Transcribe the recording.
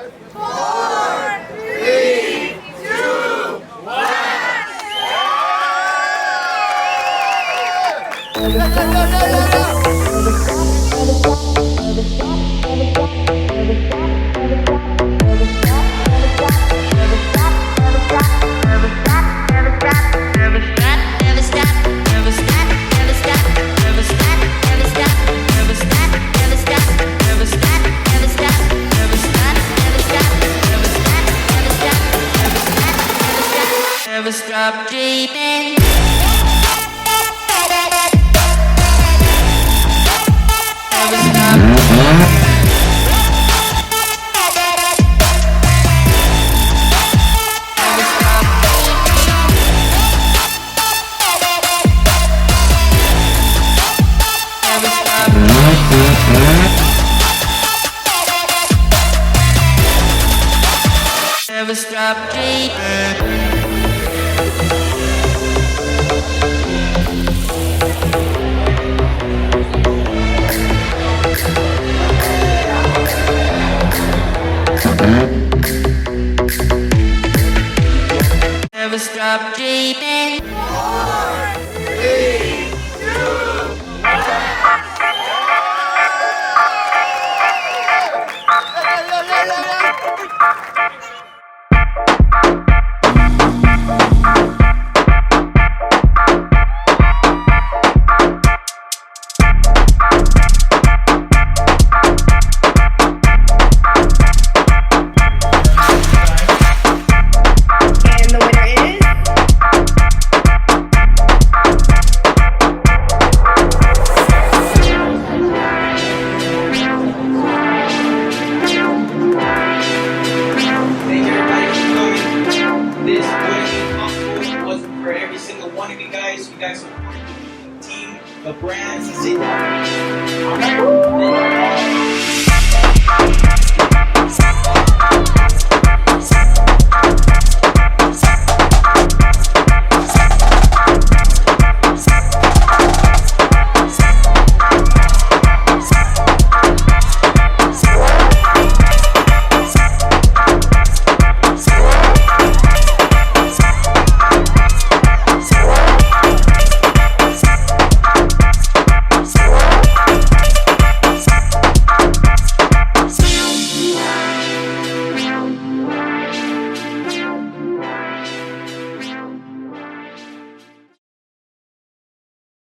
4, 3, 2, 1. Never stop dreaming. Never stop. Never stop. Never stop dreaming. Never stop dreaming. 4, 3, 2, 1. For every single one of you guys support the team, the brands,